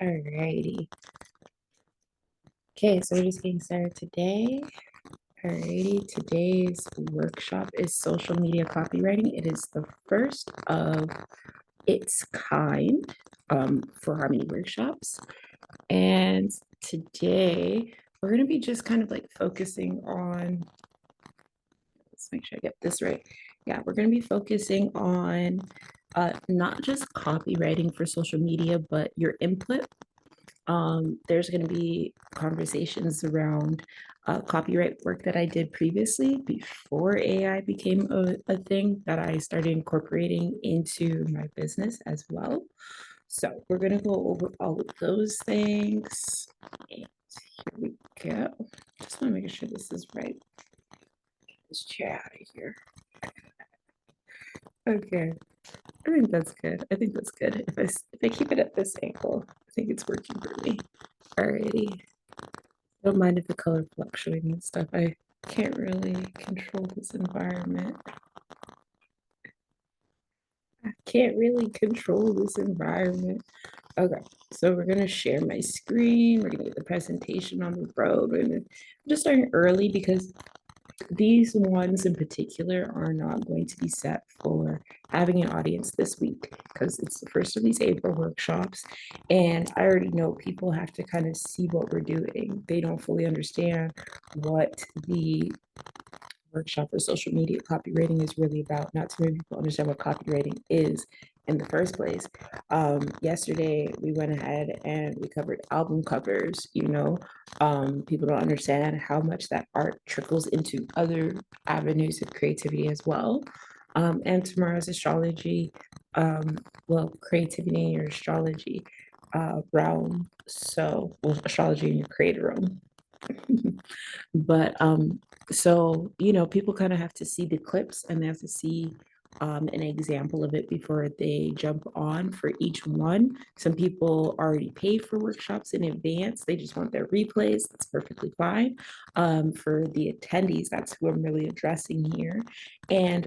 Alrighty. Okay, so we're just getting started today. Alrighty, today's workshop is social media copywriting. It is the first of its kind for Harmony Workshops. And today we're going to be just kind of like focusing on, let's make sure I get this right. Yeah, we're going to be focusing on not just copywriting for social media, but your input. There's going to be conversations around copyright work that I did previously before AI became a thing that I started incorporating into my business as well. So we're going to go over all of those things. And here we go. Just want to make sure this is right. Get this chair out of here. Okay. I think that's good. I think that's good. If I keep it at this angle, I think it's working for me. Alrighty. Don't mind if the color fluctuating and stuff. I can't really control this environment. I can't really control this environment. Okay, so we're gonna share my screen. We're gonna get the presentation on the road. I'm just starting early because these ones in particular are not going to be set for having an audience this week because it's the first of these April workshops. And I already know people have to kind of see what we're doing. They don't fully understand what the workshop for social media copywriting is really about. Not too many people understand what copywriting is in the first place. Yesterday we went ahead and we covered album covers. People don't understand how much that art trickles into other avenues of creativity as well. And tomorrow's astrology, creativity or astrology realm. So, astrology in your creator realm. But people kind of have to see the clips and they have to see an example of it before they jump on for each one. Some people already pay for workshops in advance. They just want their replays. That's perfectly fine. For the attendees, that's who I'm really addressing here. And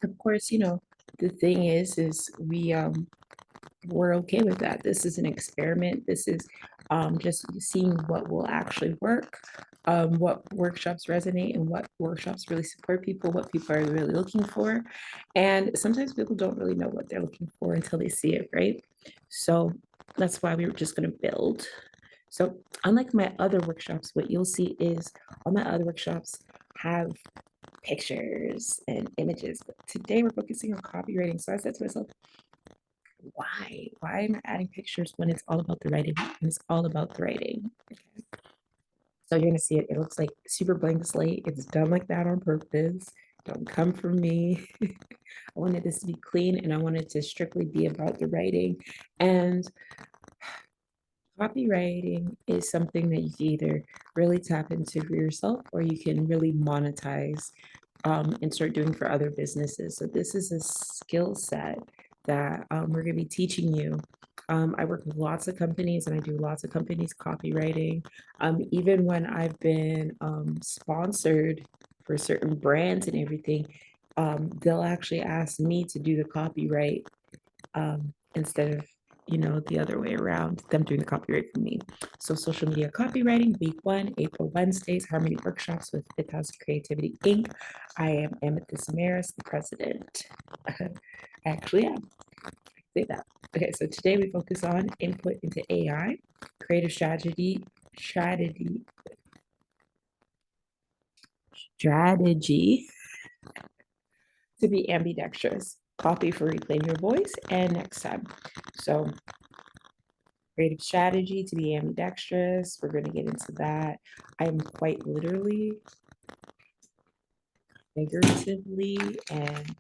of course, the thing is we're okay with that. This is an experiment. This is just seeing what will actually work, what workshops resonate and what workshops really support people, what people are really looking for. And sometimes people don't really know what they're looking for until they see it, right? So that's why we were just going to build. So unlike my other workshops, what you'll see is all my other workshops have pictures and images, but today we're focusing on copywriting. So I said to myself, why am I adding pictures when it's all about the writing? When it's all about the writing. Okay. So you're gonna see it. It looks like super blank slate. It's done like that on purpose. Don't come from me. I wanted this to be clean and I wanted to strictly be about the writing. And copywriting is something that you can either really tap into for yourself or you can really monetize and start doing for other businesses. So this is a skill set that we're going to be teaching you. I work with lots of companies and I do lots of companies copywriting. Even when I've been sponsored for certain brands and everything, they'll actually ask me to do the copyright instead of the other way around, them doing the copyright for me. So social media copywriting, week 1, April Wednesdays, Harmony Workshops with Fifth House Creativity Inc. I am Amethyst Maris, the president. I actually am. Say that. Okay, so today we focus on input into AI, creative strategy to be ambidextrous, copy for reclaim your voice, and next time. So creative strategy to be ambidextrous. We're going to get into that. I'm quite literally, figuratively, and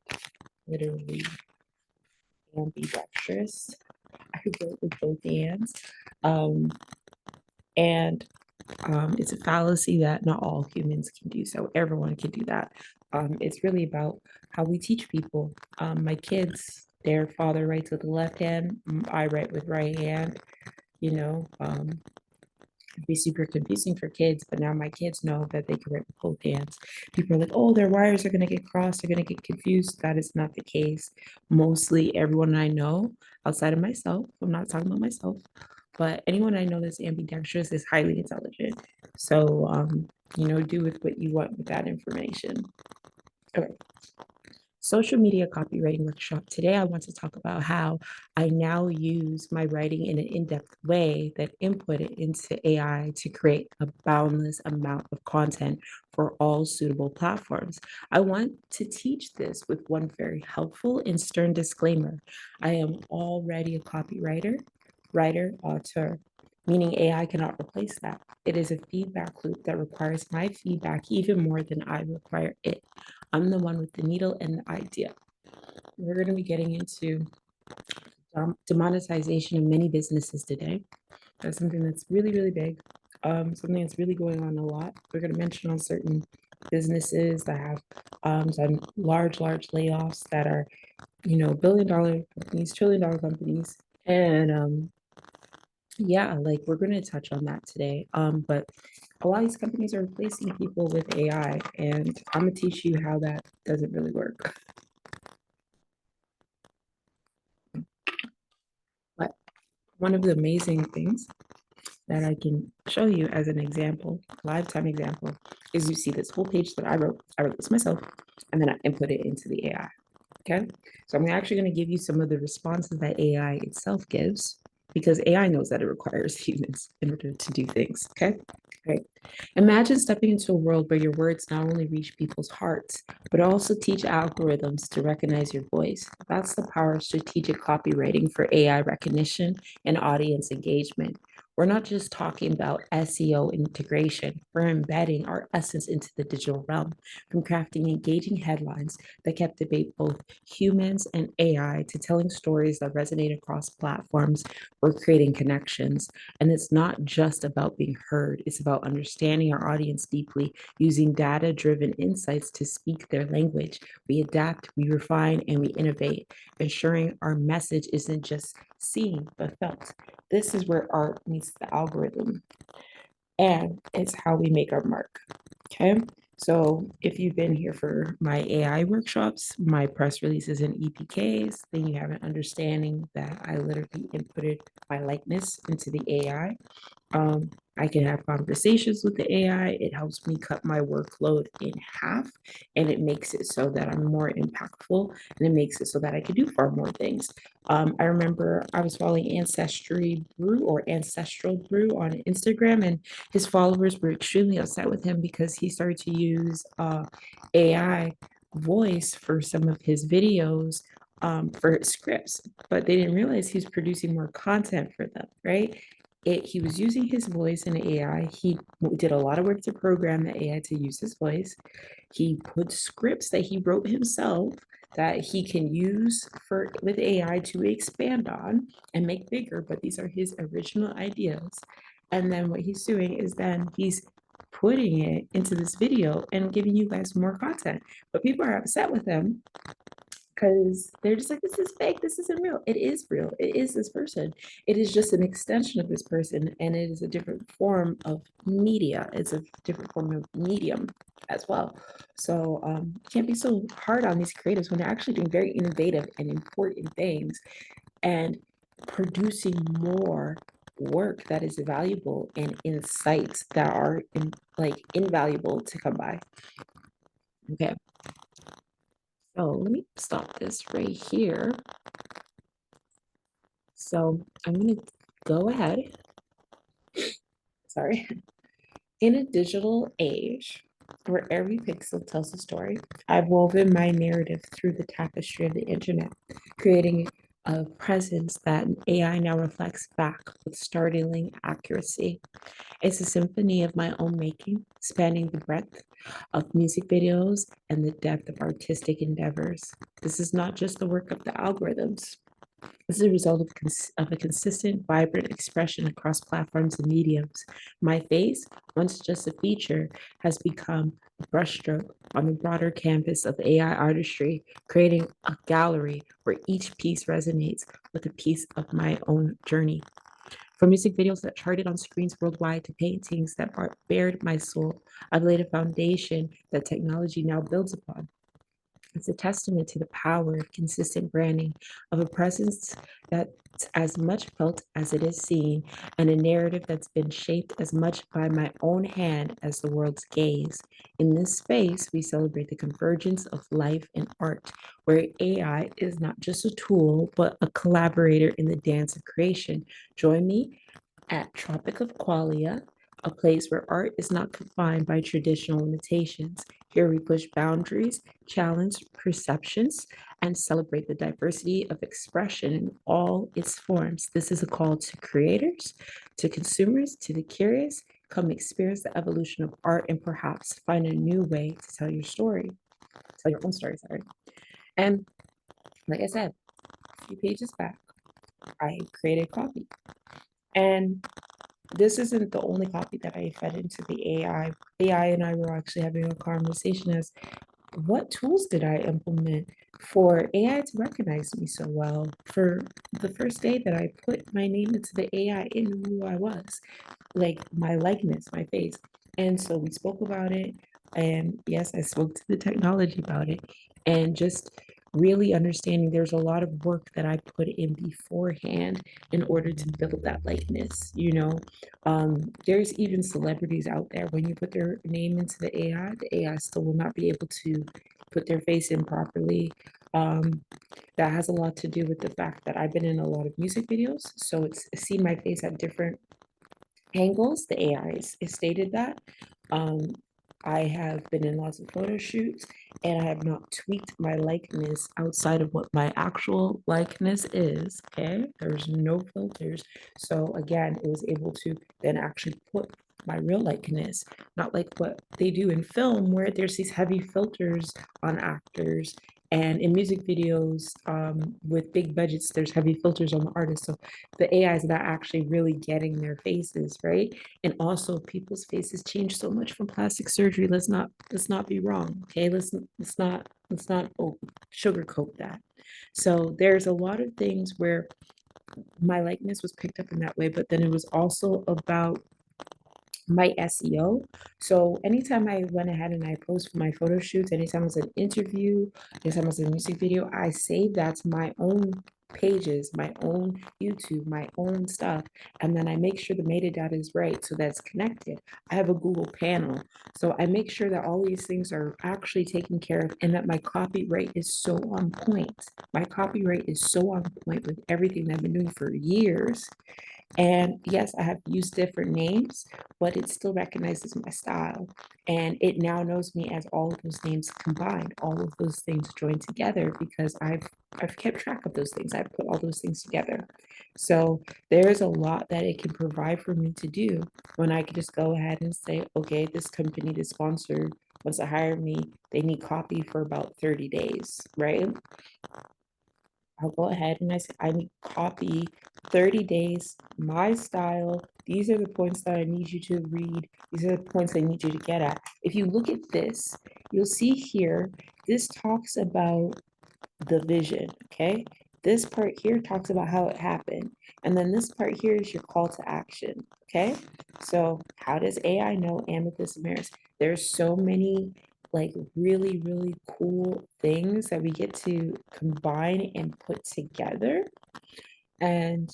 literally ambidextrous. I wrote with both hands. And it's a fallacy that not all humans can do so. Everyone can do that. It's really about how we teach people. My kids, their father writes with the left hand. I write with right hand. It'd be super confusing for kids, but now my kids know that they can write with both hands. People are like, oh, their wires are going to get crossed, they're going to get confused. That is not the case. Mostly everyone I know outside of myself, I'm not talking about myself, but anyone I know that's ambidextrous is highly intelligent. So, do with what you want with that information. Okay. Social media copywriting workshop. Today, I want to talk about how I now use my writing in an in-depth way that input it into AI to create a boundless amount of content for all suitable platforms. I want to teach this with one very helpful and stern disclaimer. I am already a copywriter, writer, author, meaning AI cannot replace that. It is a feedback loop that requires my feedback even more than I require it. I'm the one with the needle and the idea. We're going to be getting into demonetization of many businesses today. That's something that's really, really big. Something that's really going on a lot. We're going to mention on certain businesses that have done large layoffs that are, billion-dollar companies, trillion-dollar companies. And yeah, like we're going to touch on that today. But a lot of these companies are replacing people with AI, and I'm going to teach you how that doesn't really work. But one of the amazing things that I can show you as an example, lifetime example, is you see this whole page that I wrote. I wrote this myself, and then I input it into the AI. Okay. So I'm actually going to give you some of the responses that AI itself gives because AI knows that it requires humans in order to do things. Okay. Great. Imagine stepping into a world where your words not only reach people's hearts, but also teach algorithms to recognize your voice. That's the power of strategic copywriting for AI recognition and audience engagement. We're not just talking about SEO integration, we're embedding our essence into the digital realm, from crafting engaging headlines that captivate both humans and AI to telling stories that resonate across platforms. We're creating connections. And it's not just about being heard, it's about understanding our audience deeply, using data driven insights to speak their language. We adapt, we refine, and we innovate, ensuring our message isn't just seen but felt. This is where art meets the algorithm, and it's how we make our mark. Okay. So if you've been here for my AI workshops, my press releases and EPKs, then you have an understanding that I literally inputted my likeness into the AI. I can have conversations with the AI. It helps me cut my workload in half, and it makes it so that I'm more impactful, and it makes it so that I can do far more things. I remember I was following Ancestry Brew or Ancestral Brew on Instagram, and his followers were extremely upset with him because he started to use AI voice for some of his videos for scripts, but they didn't realize he's producing more content for them, right? He was using his voice in AI. He did a lot of work to program the AI to use his voice. He put scripts that he wrote himself that he can use for with AI to expand on and make bigger, but these are his original ideas. And then what he's doing is then he's putting it into this video and giving you guys more content. But people are upset with him because they're just like, this is fake, this isn't real. It is real. It is this person. It is just an extension of this person, and it is a different form of media. It's a different form of medium as well. So you can't be so hard on these creatives when they're actually doing very innovative and important things and producing more work that is valuable and insights that are invaluable to come by. Okay. So let me stop this right here. So I'm going to go ahead. Sorry. In a digital age where every pixel tells a story, I've woven my narrative through the tapestry of the internet, creating a presence that AI now reflects back with startling accuracy. It's a symphony of my own making, spanning the breadth of music videos and the depth of artistic endeavors. This is not just the work of the algorithms. This is a result of a consistent, vibrant expression across platforms and mediums. My face, once just a feature, has become a brushstroke on the broader canvas of AI artistry, creating a gallery where each piece resonates with a piece of my own journey. From music videos that charted on screens worldwide to paintings that bared my soul, I've laid a foundation that technology now builds upon. It's a testament to the power of consistent branding, of a presence that's as much felt as it is seen, and a narrative that's been shaped as much by my own hand as the world's gaze. In this space, we celebrate the convergence of life and art, where AI is not just a tool, but a collaborator in the dance of creation. Join me at Tropic of Qualia, a place where art is not confined by traditional limitations. Here we push boundaries, challenge perceptions, and celebrate the diversity of expression in all its forms. This is a call to creators, to consumers, to the curious. Come experience the evolution of art and perhaps find a new way to tell your story, tell your own story, sorry. And like I said, a few pages back, I created copy. And this isn't the only copy that I fed into the AI. AI and I were actually having a conversation as what tools did I implement for AI to recognize me so well? For the first day that I put my name into the AI, it knew who I was, like my likeness, my face. And so we spoke about it. And yes, I spoke to the technology about it. And just really understanding there's a lot of work that I put in beforehand in order to build that likeness. There's even celebrities out there, when you put their name into the AI still will not be able to put their face in properly. Um, that has a lot to do with the fact that I've been in a lot of music videos, so it's seen my face at different angles. The AI is stated that. Um, I have been in lots of photo shoots and I have not tweaked my likeness outside of what my actual likeness is. Okay, there's no filters. So again, it was able to then actually put my real likeness, not like what they do in film where there's these heavy filters on actors. And in music videos with big budgets, there's heavy filters on the artist. So the AI is not actually really getting their faces, right? And also people's faces change so much from plastic surgery. Let's not be wrong. Okay. Let's not sugarcoat that. So there's a lot of things where my likeness was picked up in that way, but then it was also about my SEO. So anytime I went ahead and I post for my photo shoots, anytime it was an interview, anytime it was a music video, I save that to my own pages, my own YouTube, my own stuff. And then I make sure the metadata is right so that's connected. I have a Google panel. So I make sure that all these things are actually taken care of and that my copyright is so on point. My copyright is so on point with everything that I've been doing for years. And yes, I have used different names, but it still recognizes my style. And it now knows me as all of those names combined, all of those things joined together because I've kept track of those things. I've put all those things together. So there's a lot that it can provide for me to do when I can just go ahead and say, okay, this company, this sponsor wants to hire me. They need copy for about 30 days, right? I'll go ahead and I say, I need copy 30 days, my style. These are the points that I need you to read. These are the points I need you to get at. If you look at this, you'll see here, this talks about the vision, okay? This part here talks about how it happened. And then this part here is your call to action, okay? So how does AI know Amethyst Maris? There's so many like really, really cool things that we get to combine and put together and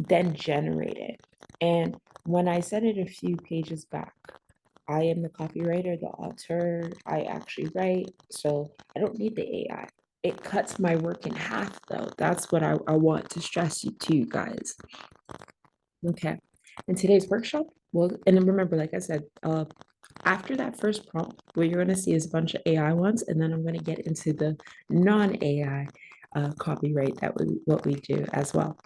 then generate it. And when I said it a few pages back, I am the copywriter, the author. I actually write, so I don't need the AI. It cuts my work in half, though. That's what I want to stress you to, you guys. Okay. In today's workshop, well, and then remember, like I said, after that first prompt, what you're going to see is a bunch of AI ones, and then I'm going to get into the non-AI copyright what we do as well.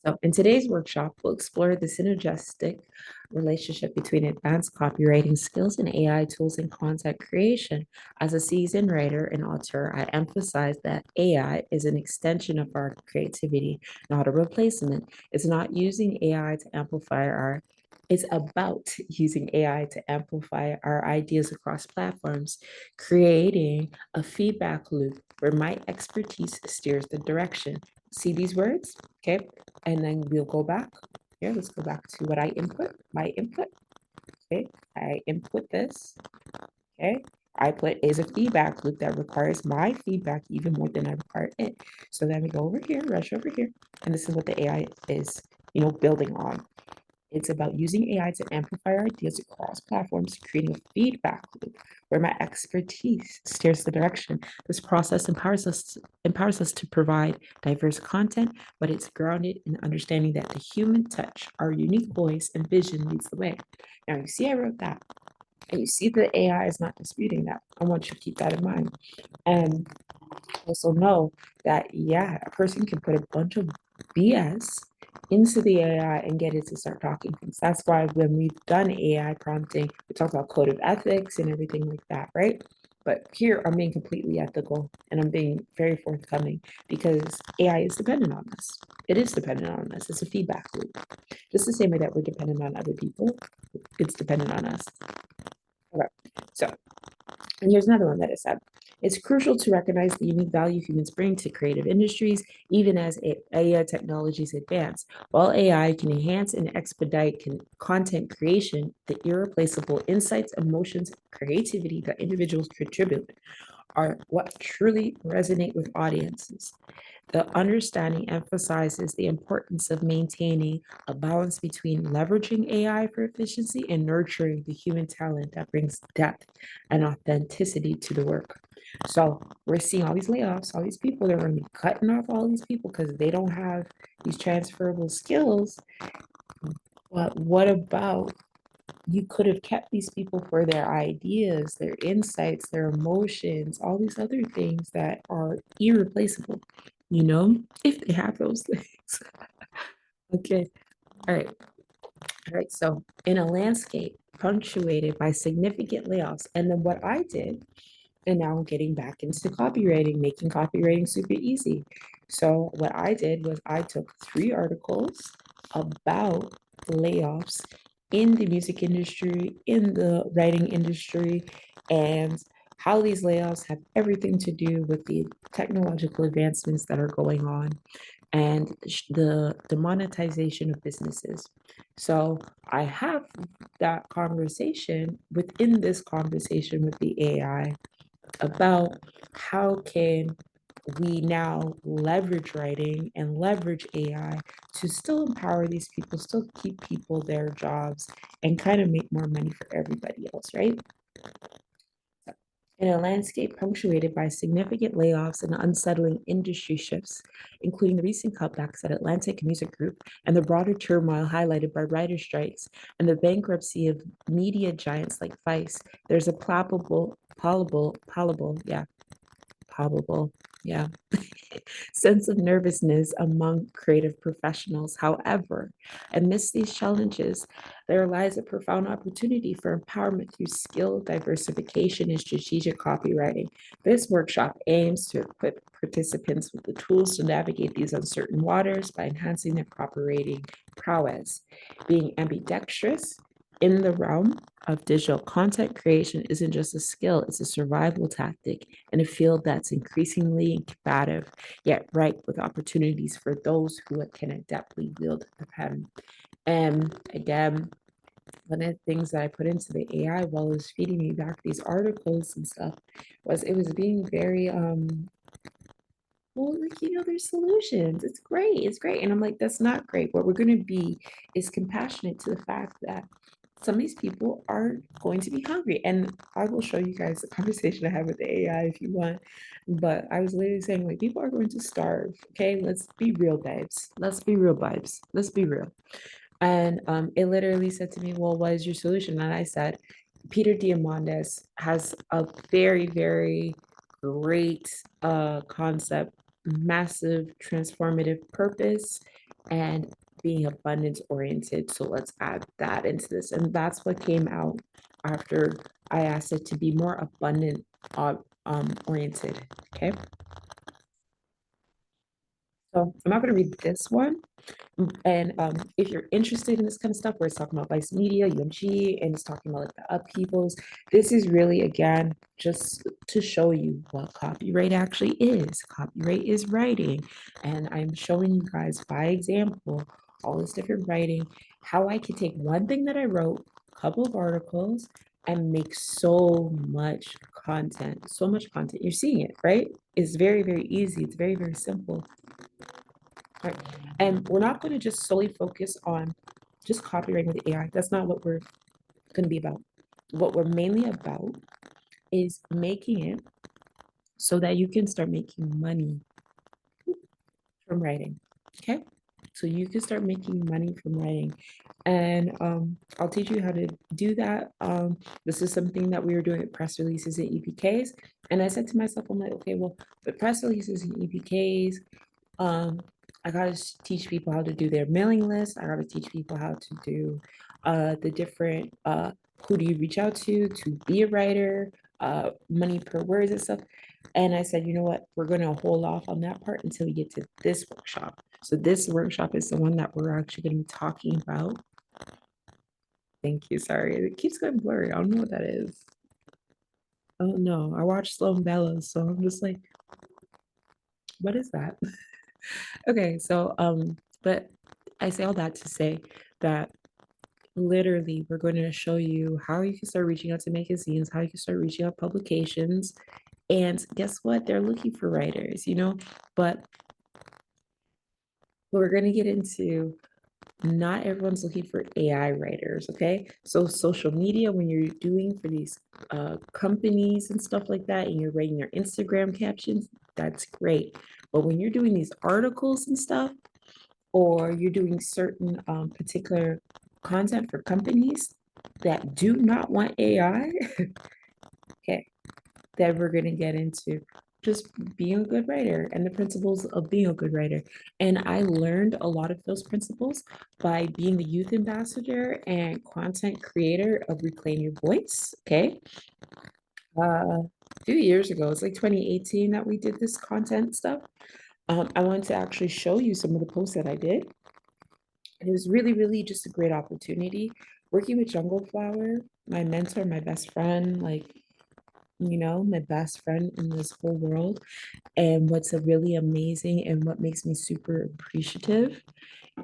So in today's workshop, we'll explore the synergistic relationship between advanced copywriting skills and AI tools in content creation. As a seasoned writer and author, I emphasize that AI is an extension of our creativity, not a replacement. It's not using AI to amplify our it's about using AI to amplify our ideas across platforms, creating a feedback loop where my expertise steers the direction. See these words? Okay. And then we'll go back. Here, let's go back to what I input, my input. Okay. I input this. Okay. I put is a feedback loop that requires my feedback even more than I require it. So then we go over here, rush over here, and this is what the AI is, building on. It's about using AI to amplify our ideas across platforms, creating a feedback loop where my expertise steers the direction. This process empowers us to provide diverse content, but it's grounded in understanding that the human touch, our unique voice and vision leads the way. Now you see I wrote that. And you see the AI is not disputing that. I want you to keep that in mind. And also know that, yeah, a person can put a bunch of BS into the AI and get it to start talking things. That's why when we've done AI prompting, we talk about code of ethics and everything like that, right? But here I'm being completely ethical and I'm being very forthcoming because AI is dependent on us. It is dependent on us. It's a feedback loop. Just the same way that we're dependent on other people, it's dependent on us. Okay, so, and here's another one that it said. It's crucial to recognize the unique value humans bring to creative industries, even as AI technologies advance. While AI can enhance and expedite content creation, the irreplaceable insights, emotions, creativity that individuals contribute are what truly resonate with audiences. The understanding emphasizes the importance of maintaining a balance between leveraging AI for efficiency and nurturing the human talent that brings depth and authenticity to the work. So we're seeing all these layoffs, all these people, they're going to be cutting off all these people because they don't have these transferable skills. But what about you could have kept these people for their ideas, their insights, their emotions, all these other things that are irreplaceable, if they have those things. Okay. All right. All right. So, in a landscape punctuated by significant layoffs, and then what I did, and now I'm getting back into copywriting, making copywriting super easy. So, what I did was I took 3 articles about layoffs in the music industry, in the writing industry, and how these layoffs have everything to do with the technological advancements that are going on and the demonetization of businesses. So I have that conversation within this conversation with the AI about how can we now leverage writing and leverage AI to still empower these people, still keep people their jobs, and kind of make more money for everybody else, right? In a landscape punctuated by significant layoffs and unsettling industry shifts, including the recent cutbacks at Atlantic Music Group and the broader turmoil highlighted by writer strikes and the bankruptcy of media giants like Vice, there's a palpable, yeah, sense of nervousness among creative professionals. However, amidst these challenges, there lies a profound opportunity for empowerment through skill diversification and strategic copywriting. This workshop aims to equip participants with the tools to navigate these uncertain waters by enhancing their copywriting prowess. Being ambidextrous in the realm of digital content creation isn't just a skill, it's a survival tactic in a field that's increasingly combative, yet ripe with opportunities for those who can adeptly wield the pen. And again, one of the things that I put into the AI while it was feeding me back these articles and stuff was it was being very well, like, there's solutions. It's great. It's great. And I'm like, that's not great. What we're going to be is compassionate to the fact that some of these people are going to be hungry. And I will show you guys the conversation I had with the AI if you want. But I was literally saying, like, people are going to starve. Okay, let's be real, babes. Let's be real, vibes. Let's be real. And it literally said to me, well, what is your solution? And I said, Peter Diamandis has a very, very great concept, massive transformative purpose, and being abundance oriented. So let's add that into this. And that's what came out after I asked it to be more abundant oriented. Okay. So I'm not going to read this one. And if you're interested in this kind of stuff, where it's talking about Vice Media, UMG, and it's talking about like the upheavals, this is really, again, just to show you what copyright actually is. Copyright is writing. And I'm showing you guys by example all this different writing, how I can take one thing that I wrote, a couple of articles, and make so much content, so much content. You're seeing it, right? It's very, very easy. It's very, very simple. Right. And we're not going to just solely focus on just copywriting with AI. That's not what we're going to be about. What we're mainly about is making it so that you can start making money from writing. Okay. So you can start making money from writing. And I'll teach you how to do that. This is something that we were doing with press releases and EPKs. And I said to myself, I'm like, okay, well, with press releases and EPKs, I gotta teach people how to do their mailing list. I gotta teach people how to do the different who do you reach out to be a writer, money per words and stuff. And I said, you know what, we're gonna hold off on that part until we get to this workshop. So this workshop is the one that we're actually gonna be talking about. Thank you. Sorry, it keeps going blurry. I don't know what that is. Oh no, I watched Slow and Bella, so I'm just like, what is that? Okay, so but I say all that to say that literally we're going to show you how you can start reaching out to magazines, how you can start reaching out publications, and guess what? They're looking for writers, but we're going to get into not everyone's looking for AI writers, okay? So social media, when you're doing for these companies and stuff like that, and you're writing your Instagram captions, that's great. But when you're doing these articles and stuff, or you're doing certain particular content for companies that do not want AI, okay, that we're going to get into just being a good writer and the principles of being a good writer. And I learned a lot of those principles by being the youth ambassador and content creator of Reclaim Your Voice. Okay. A few years ago, it's like 2018 that we did this content stuff. I wanted to actually show you some of the posts that I did. And it was really, really just a great opportunity. Working with Jungle Flower, my mentor, my best friend, like, my best friend in this whole world. And what's a really amazing and what makes me super appreciative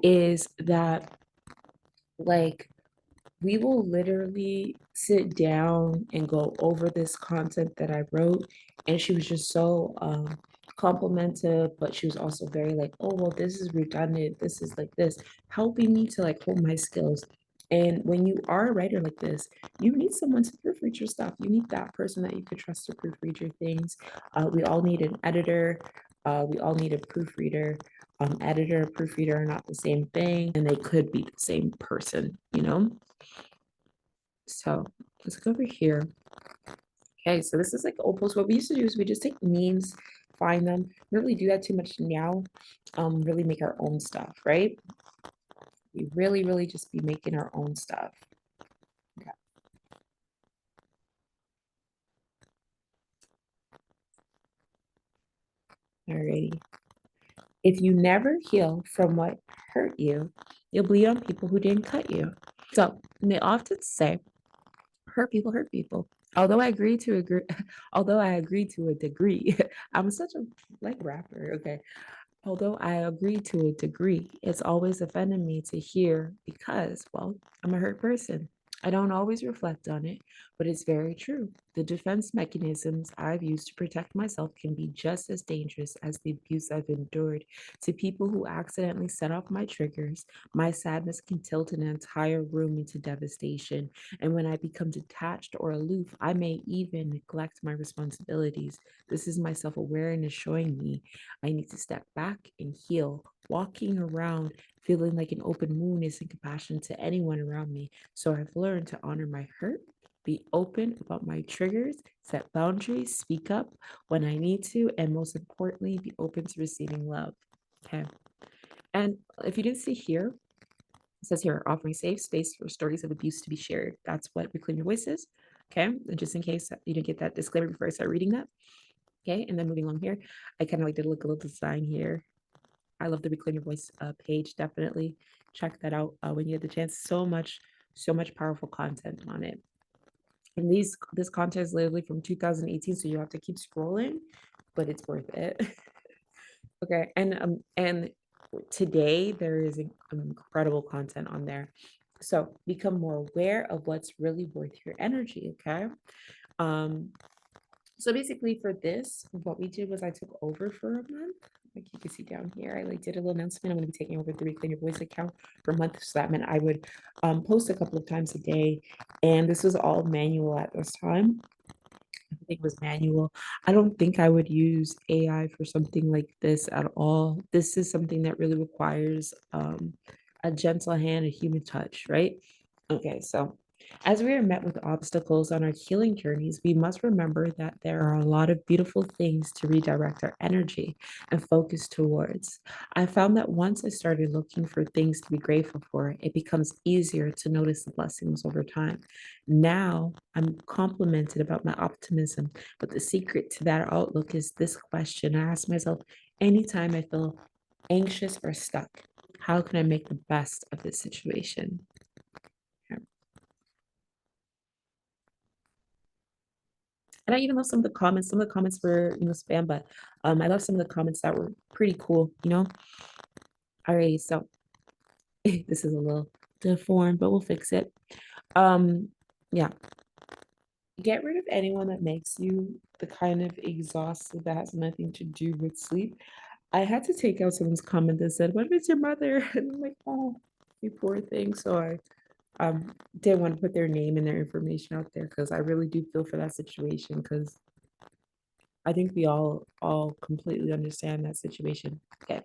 is that, like, we will literally sit down and go over this content that I wrote. And she was just so complimentive, but she was also very like, oh, well, this is redundant. This is like this, helping me to like hold my skills. And when you are a writer like this, you need someone to proofread your stuff. You need that person that you could trust to proofread your things. We all need an editor. We all need a proofreader. Editor and proofreader are not the same thing, and they could be the same person. So let's go over here. Okay, so this is like old post. What we used to do is we just take memes, find them. We don't really do that too much now. Really make our own stuff, right? We really, really just be making our own stuff. Okay. Alrighty. If you never heal from what hurt you, you'll bleed on people who didn't cut you. So they often say, hurt people hurt people. Although I agree to a degree, I'm such a like rapper. Okay. Although I agree to a degree, it's always offended me to hear because, well, I'm a hurt person. I don't always reflect on it, but it's very true. The defense mechanisms I've used to protect myself can be just as dangerous as the abuse I've endured. To people who accidentally set off my triggers, my sadness can tilt an entire room into devastation. And when I become detached or aloof, I may even neglect my responsibilities. This is my self awareness showing me I need to step back and heal. Walking around feeling like an open wound isn't compassion to anyone around me. So I've learned to honor my hurt, be open about my triggers, set boundaries, speak up when I need to, and most importantly, be open to receiving love. Okay. And if you didn't see here, it says here, offering safe space for stories of abuse to be shared. That's what Reclaim Your Voice is. Okay. And just in case you didn't get that disclaimer before I start reading that. Okay. And then moving along here, I kind of like did a little design here. I love the Reclaim Your Voice page. Definitely check that out when you get the chance. So much powerful content on it. And this content is literally from 2018, so you have to keep scrolling, but it's worth it. Okay, and today there is incredible content on there. So become more aware of what's really worth your energy. Okay. Um, So basically for this, what we did was I took over for a month. Like you can see down here, I like did a little announcement. I'm going to be taking over the Reclaim Your Voice account for a month. So that meant I would post a couple of times a day. And this was all manual at this time. Everything was manual. I don't think I would use AI for something like this at all. This is something that really requires a gentle hand, a human touch, right? Okay, so as we are met with obstacles on our healing journeys, we must remember that there are a lot of beautiful things to redirect our energy and focus towards. I found that once I started looking for things to be grateful for, it becomes easier to notice the blessings over time. Now I'm complimented about my optimism, but the secret to that outlook is this question I ask myself anytime I feel anxious or stuck. How can I make the best of this situation? Yeah. And I even love some of the comments were, spam, but I love some of the comments that were pretty cool. All right, so this is a little deformed, but we'll fix it. Um, yeah, get rid of anyone that makes you the kind of exhausted that has nothing to do with sleep. I had to take out someone's comment that said, "What is your mother?" And I'm like, "Oh, you poor thing." So I didn't want to put their name and their information out there because I really do feel for that situation because I think we all completely understand that situation. Okay.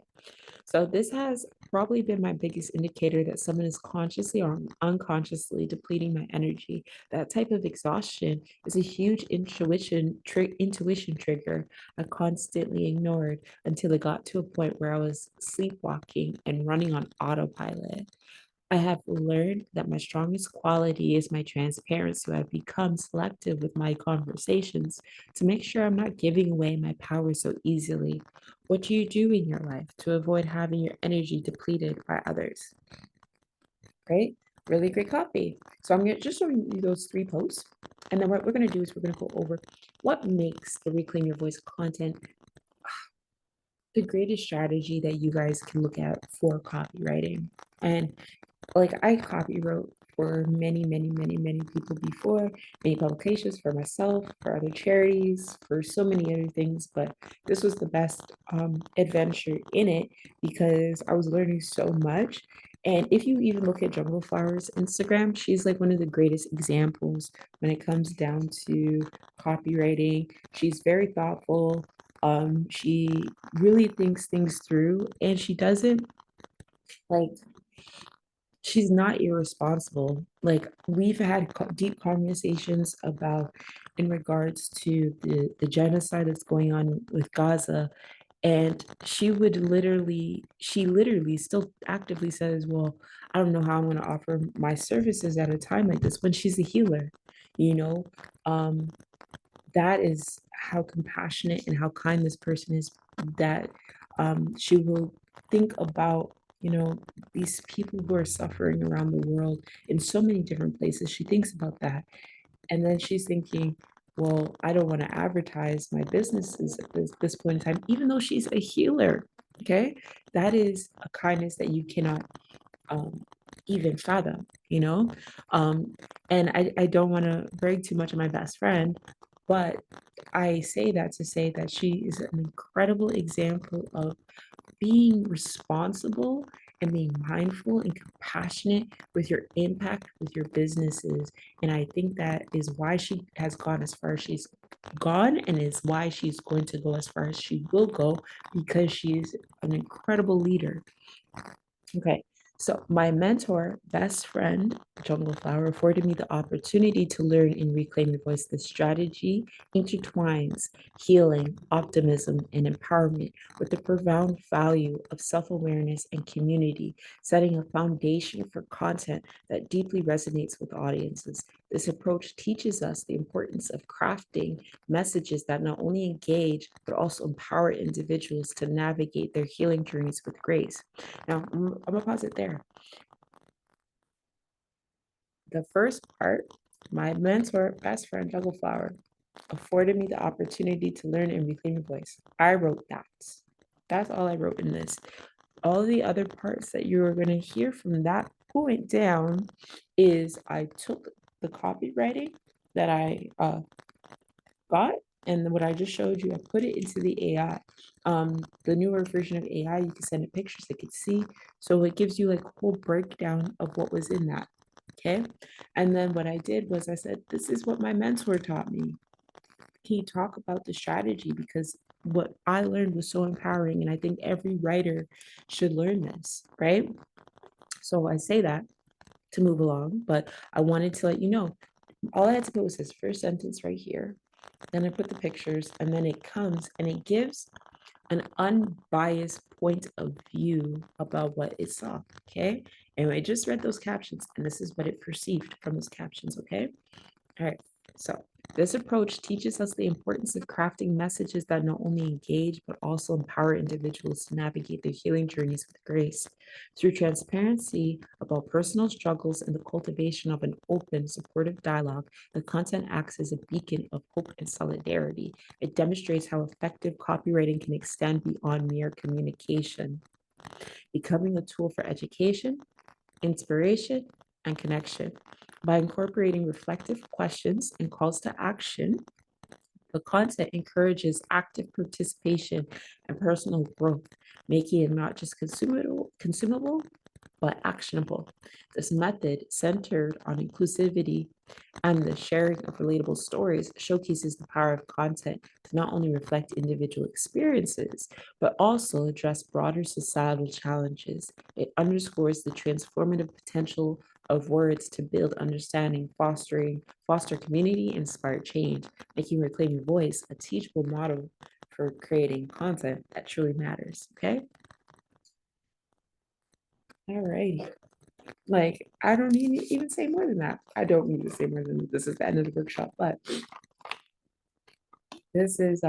So this has probably been my biggest indicator that someone is consciously or unconsciously depleting my energy. That type of exhaustion is a huge intuition trigger I constantly ignored until it got to a point where I was sleepwalking and running on autopilot. I have learned that my strongest quality is my transparency. I've become selective with my conversations to make sure I'm not giving away my power so easily. What do you do in your life to avoid having your energy depleted by others? Great, really great copy. So I'm gonna just showing you those three posts. And then what we're gonna do is we're gonna go over what makes the Reclaim Your Voice content the greatest strategy that you guys can look at for copywriting. And like I copywrote for many, many, many, many people before, many publications for myself, for other charities, for so many other things. But this was the best adventure in it because I was learning so much. And if you even look at Jungle Flower's Instagram, she's like one of the greatest examples when it comes down to copywriting. She's very thoughtful. She really thinks things through and she doesn't like she's not irresponsible. Like we've had deep conversations about in regards to the genocide that's going on with Gaza, and she literally still actively says, "Well, I don't know how I'm going to offer my services at a time like this." When she's a healer, you know, um, that is how compassionate and how kind this person is. That she will think about these people who are suffering around the world in so many different places. She thinks about that, and then she's thinking, well, I don't want to advertise my businesses at this point in time, even though she's a healer. Okay, that is a kindness that you cannot um, even fathom. Um, and I don't want to brag too much of my best friend, but I say that to say that she is an incredible example of being responsible and being mindful and compassionate with your impact with your businesses. And I think that is why she has gone as far as she's gone and is why she's going to go as far as she will go because she's an incredible leader. Okay, so my mentor, best friend, Jungle Flower, afforded me the opportunity to learn and reclaim your voice. The strategy intertwines healing, optimism, and empowerment with the profound value of self awareness and community, setting a foundation for content that deeply resonates with audiences. This approach teaches us the importance of crafting messages that not only engage, but also empower individuals to navigate their healing journeys with grace. Now, I'm gonna pause it there. The first part, my mentor, best friend, Juggle Flower, afforded me the opportunity to learn and reclaim your voice. I wrote that. That's all I wrote in this. All the other parts that you are going to hear from that point down is I took the copywriting that I got And what I just showed you, I put it into the AI. The newer version of AI, you can send it pictures, they can see. So it gives you like a whole breakdown of what was in that. Okay. And then what I did was I said, this is what my mentor taught me. Can you talk about the strategy? Because what I learned was so empowering. And I think every writer should learn this, right? So I say that to move along, but I wanted to let you know, all I had to put was his first sentence right here. Then I put the pictures, and then it comes and it gives an unbiased point of view about what it saw. Okay. And I just read those captions, and this is what it perceived from those captions. Okay. All right. So this approach teaches us the importance of crafting messages that not only engage, but also empower individuals to navigate their healing journeys with grace. Through transparency about personal struggles and the cultivation of an open, supportive dialogue, the content acts as a beacon of hope and solidarity. It demonstrates how effective copywriting can extend beyond mere communication, becoming a tool for education, inspiration, and connection. By incorporating reflective questions and calls to action, the content encourages active participation and personal growth, making it not just consumable but actionable. This method, centered on inclusivity and the sharing of relatable stories, showcases the power of content to not only reflect individual experiences, but also address broader societal challenges. It underscores the transformative potential of words to build understanding, foster community, inspire change, making Reclaim Your Voice a teachable model for creating content that truly matters. Okay. All right. Like, I don't need to even say more than that. I don't need to say more than that. This is the end of the workshop, but this is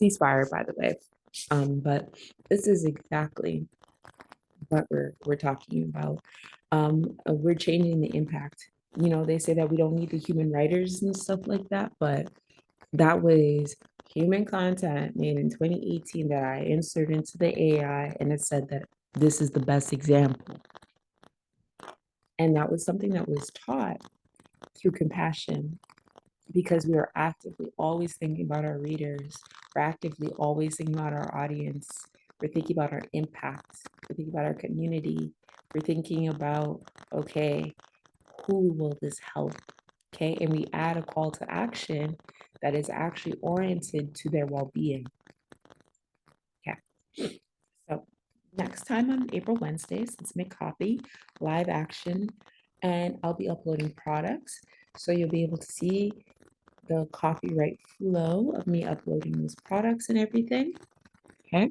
ceasefire, by the way. But this is exactly what we're talking about. We're changing the impact. You know, they say that we don't need the human writers and stuff like that, but that was human content made in 2018 that I inserted into the AI, and it said that this is the best example. And that was something that was taught through compassion, because we are actively always thinking about our readers. We're actively always thinking about our audience. We're thinking about our impact. We're thinking about our community. We're thinking about, okay, who will this help? Okay. And we add a call to action that is actually oriented to their well being. Okay. So next time on April Wednesdays, let's make copy, live action, and I'll be uploading products. So you'll be able to see the copyright flow of me uploading these products and everything. Okay.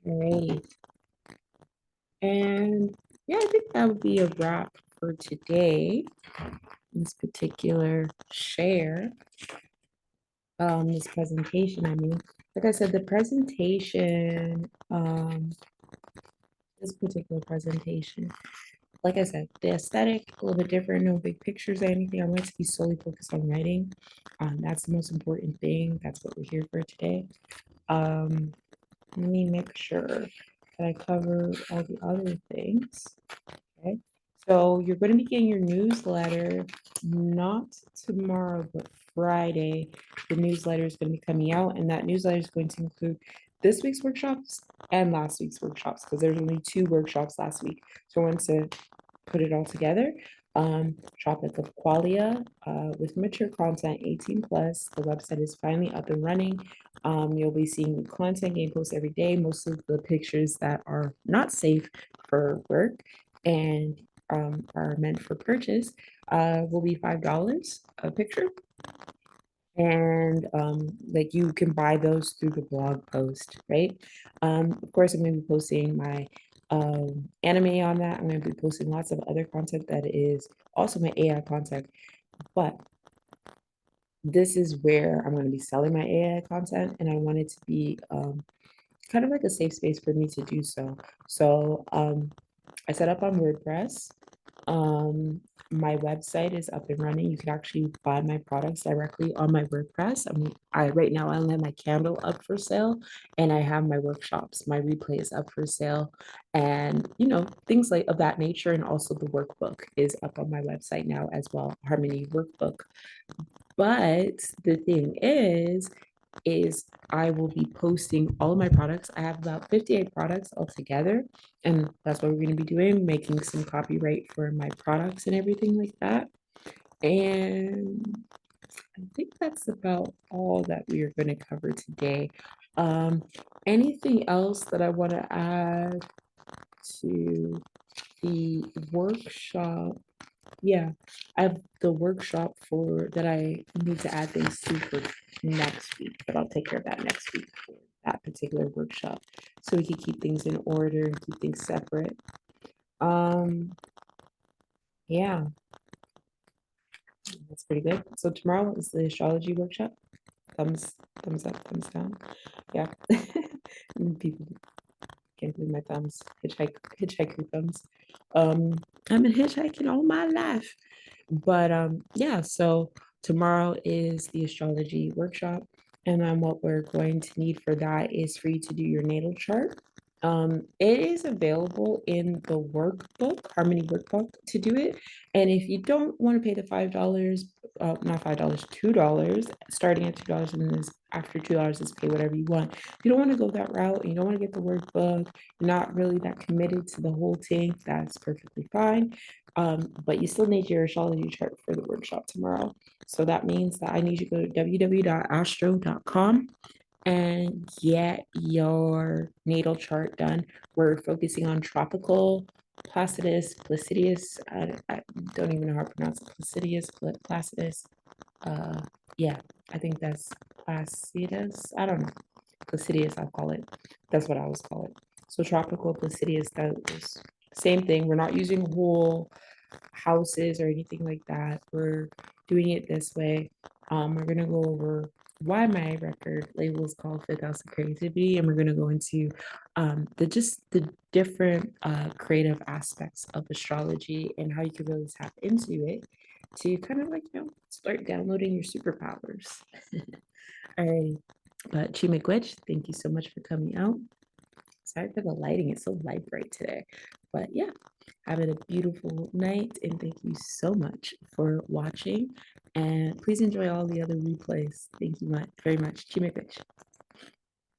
All right. And yeah, I think that would be a wrap for today. This particular share, this presentation, I mean, like I said, the presentation, this particular presentation, like I said, the aesthetic, a little bit different, no big pictures or anything. I want to be solely focused on writing. That's the most important thing. That's what we're here for today. Let me make sure that I cover all the other things. Okay. So you're going to be getting your newsletter, not tomorrow, but Friday. The newsletter is going to be coming out, and that newsletter is going to include this week's workshops and last week's workshops, because there's only 2 workshops last week. So I want to put it all together. Tropic of Qualia, with mature content, 18 plus. The website is finally up and running. You'll be seeing content game posts every day. Most of the pictures that are not safe for work and are meant for purchase will be $5 a picture. And like you can buy those through the blog post, right? Of course, I'm going to be posting my anime on that. I'm going to be posting lots of other content that is also my AI content, but this is where I'm going to be selling my AI content, and I want it to be kind of like a safe space for me to do so. So I set up on WordPress. My website is up and running. You can actually buy my products directly on my WordPress. I mean, right now I only have my candle up for sale, and I have my workshops. My replay is up for sale, and things like of that nature. And also the workbook is up on my website now as well, Harmony Workbook. But the thing is I will be posting all of my products. I have about 58 products altogether, and that's what we're going to be doing, making some copyright for my products and everything like that. And I think that's about all that we are going to cover today. Um, Anything else that I want to add to the workshop? Yeah, I have the workshop for that I need to add things to for next week, but I'll take care of that next week for that particular workshop. So we can keep things in order and keep things separate. Um, yeah, that's pretty good. So tomorrow is the astrology workshop. Thumbs up, thumbs down. Yeah. People can't believe my thumbs. Hitchhiker thumbs. Um, I've been hitchhiking all my life. But yeah, so tomorrow is the astrology workshop. And then what we're going to need for that is for you to do your natal chart. It is available in the workbook, Harmony Workbook, to do it. And if you don't want to pay the $5, not $5, $2, starting at $2, and then after $2 is pay whatever you want. If you don't want to go that route, and you don't want to get the workbook, you're not really that committed to the whole thing, that's perfectly fine. But you still need your astrology chart for the workshop tomorrow. So that means that I need you to go to www.astro.com and get your natal chart done. We're focusing on tropical Placidus. I don't even know how to pronounce it. Placidus. Yeah, I think that's Placidus. I don't know. Placidius, I'll call it. That's what I always call it. So tropical Placidius, that is same thing. We're not using whole houses or anything like that. We're doing it this way. We're gonna go over why my record label is called Fifth House of Creativity, and we're gonna go into the different creative aspects of astrology and how you can really tap into it to kind of like start downloading your superpowers. All right, but Chimigwich, thank you so much for coming out. Sorry for the lighting, it's so light bright today. But yeah, having a beautiful night, and thank you so much for watching. And please enjoy all the other replays. Thank you very much. Chimigwich.